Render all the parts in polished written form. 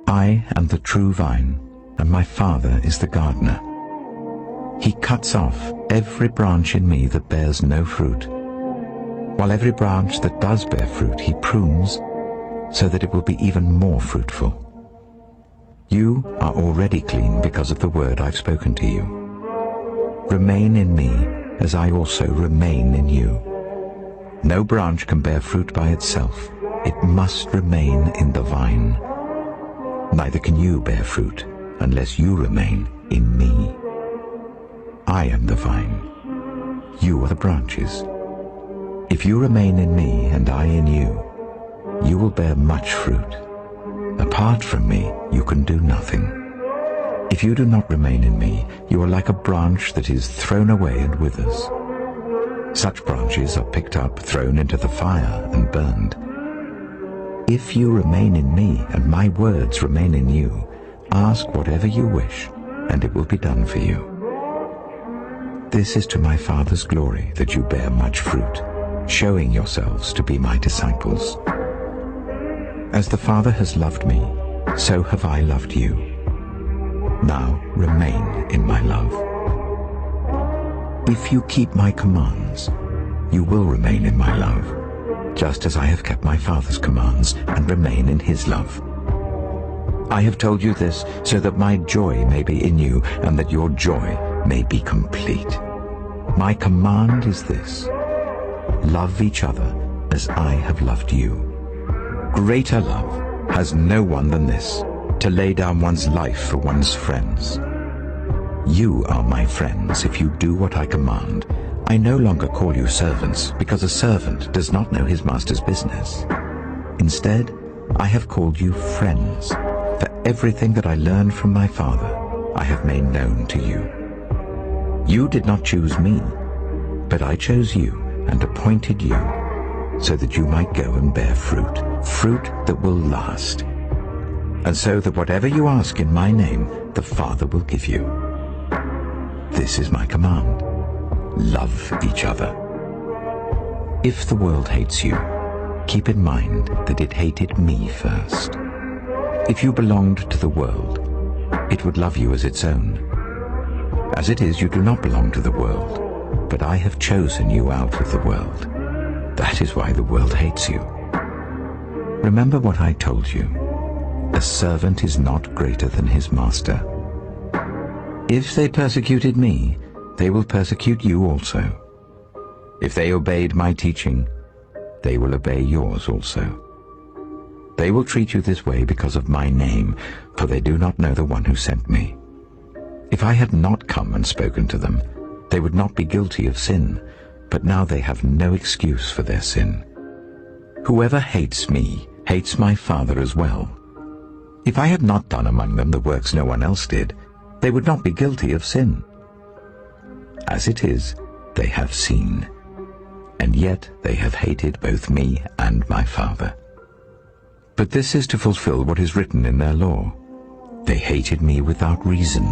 I am the true vine, and my Father is the gardener. He cuts off every branch in me that bears no fruit, while every branch that does bear fruit he prunes, so that it will be even more fruitful. You are already clean because of the word I've spoken to you. Remain in me, as I also remain in you. No branch can bear fruit by itself. It must remain in the vine. Neither can you bear fruit unless you remain in me. I am the vine. You are the branches. If you remain in me and I in you, you will bear much fruit. Apart from me, you can do nothing. If you do not remain in me, you are like a branch that is thrown away and withers. Such branches are picked up, thrown into the fire, and burned. If you remain in me, and my words remain in you, ask whatever you wish, and it will be done for you. This is to my Father's glory, that you bear much fruit, showing yourselves to be my disciples. As the Father has loved me, so have I loved you. Now remain in my love. If you keep my commands, you will remain in my love, just as I have kept my Father's commands and remain in his love. I have told you this so that my joy may be in you and that your joy may be complete. My command is this: love each other as I have loved you. Greater love has no one than this, to lay down one's life for one's friends. You are my friends if you do what I command. I no longer call you servants, because a servant does not know his master's business. Instead, I have called you friends, for everything that I learned from my Father I have made known to you. You did not choose me, but I chose you and appointed you, so that you might go and bear fruit, fruit that will last. And so that whatever you ask in my name, the Father will give you. This is my command: love each other. If the world hates you, keep in mind that it hated me first. If you belonged to the world, it would love you as its own. As it is, you do not belong to the world, but I have chosen you out of the world. That is why the world hates you. Remember what I told you: a servant is not greater than his master. If they persecuted me, they will persecute you also. If they obeyed my teaching, they will obey yours also. They will treat you this way because of my name, for they do not know the one who sent me. If I had not come and spoken to them, they would not be guilty of sin, but now they have no excuse for their sin. Whoever hates me hates my Father as well. If I had not done among them the works no one else did, they would not be guilty of sin. As it is, they have seen, and yet they have hated both me and my Father. But this is to fulfill what is written in their law: they hated me without reason.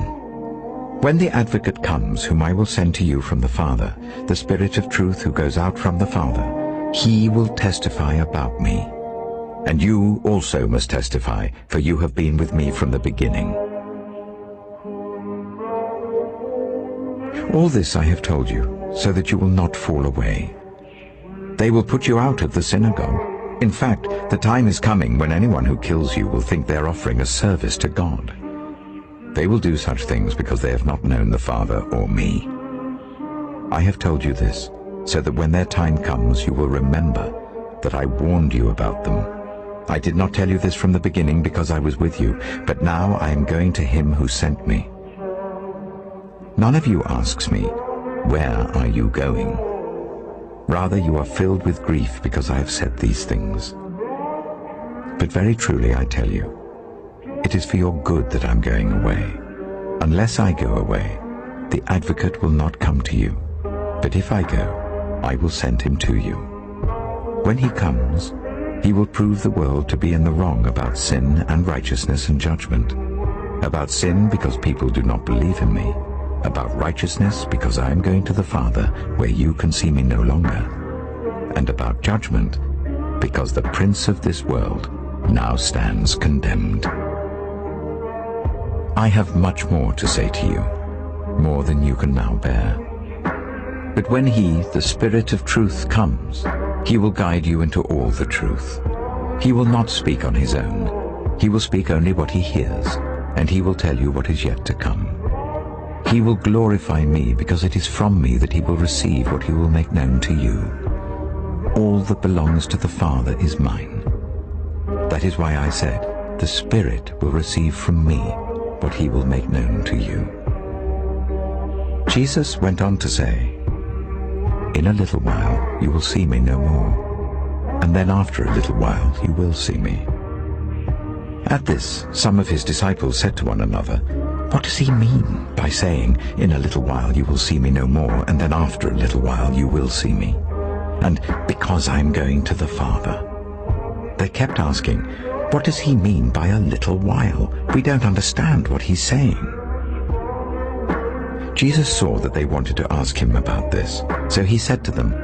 When the Advocate comes, whom I will send to you from the Father, the Spirit of truth who goes out from the Father, he will testify about me. And you also must testify, for you have been with me from the beginning. All this I have told you, so that you will not fall away. They will put you out of the synagogue. In fact, the time is coming when anyone who kills you will think they are offering a service to God. They will do such things because they have not known the Father or me. I have told you this, so that when their time comes you will remember that I warned you about them. I did not tell you this from the beginning because I was with you, but now I am going to him who sent me. None of you asks me, "Where are you going?" Rather, you are filled with grief because I have said these things. But very truly I tell you, it is for your good that I am going away. Unless I go away, the Advocate will not come to you. But if I go, I will send him to you. When he comes, he will prove the world to be in the wrong about sin and righteousness and judgment. About sin, because people do not believe in me. About righteousness, because I am going to the Father, where you can see me no longer. And about judgment, because the prince of this world now stands condemned. I have much more to say to you, more than you can now bear. But when He, the Spirit of truth, comes, He will guide you into all the truth. He will not speak on His own. He will speak only what He hears, and He will tell you what is yet to come. He will glorify me, because it is from me that He will receive what He will make known to you. All that belongs to the Father is mine. That is why I said, the Spirit will receive from me what He will make known to you. Jesus went on to say, in a little while you will see me no more, and then after a little while you will see me. At this, some of His disciples said to one another, what does He mean by saying, in a little while you will see me no more, and then after a little while you will see me? And because I am going to the Father. They kept asking, what does He mean by a little while? We don't understand what He's saying. Jesus saw that they wanted to ask Him about this, so He said to them,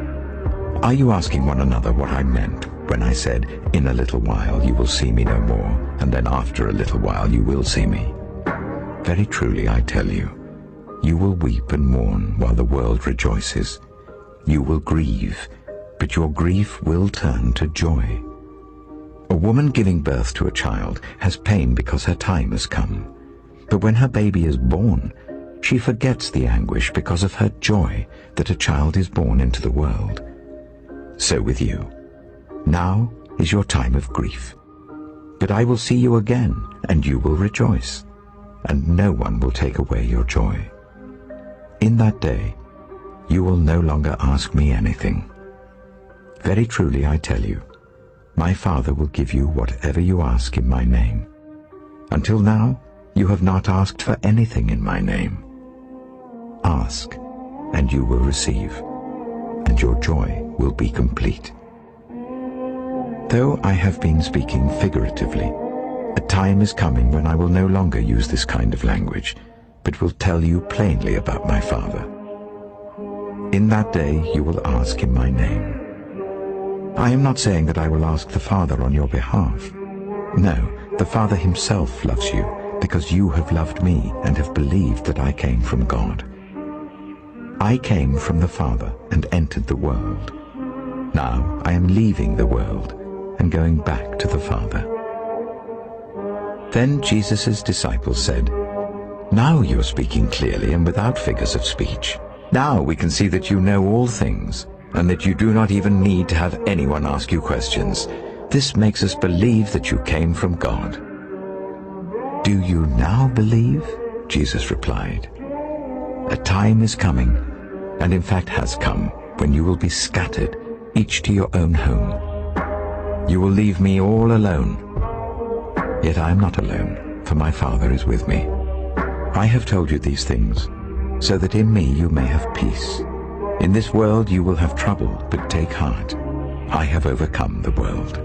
are you asking one another what I meant when I said, in a little while you will see me no more, and then after a little while you will see me? Very truly I tell you, you will weep and mourn while the world rejoices. You will grieve, but your grief will turn to joy. A woman giving birth to a child has pain because her time has come. But when her baby is born, she forgets the anguish because of her joy that a child is born into the world. So with you. Now is your time of grief. But I will see you again, and you will rejoice, and no one will take away your joy. In that day, you will no longer ask me anything. Very truly I tell you, my Father will give you whatever you ask in my name. Until now, you have not asked for anything in my name. Ask, and you will receive, and your joy will be complete. Though I have been speaking figuratively, a time is coming when I will no longer use this kind of language, but will tell you plainly about my Father. In that day you will ask in my name. I am not saying that I will ask the Father on your behalf. No, the Father Himself loves you, because you have loved me and have believed that I came from God. I came from the Father and entered the world. Now I am leaving the world and going back to the Father. Then Jesus' disciples said, now you are speaking clearly and without figures of speech. Now we can see that you know all things, and that you do not even need to have anyone ask you questions. This makes us believe that you came from God. Do you now believe? Jesus replied. A time is coming, and in fact has come, when you will be scattered, each to your own home. You will leave me all alone. Yet I am not alone, for my Father is with me. I have told you these things, so that in me you may have peace. In this world you will have trouble, but take heart. I have overcome the world.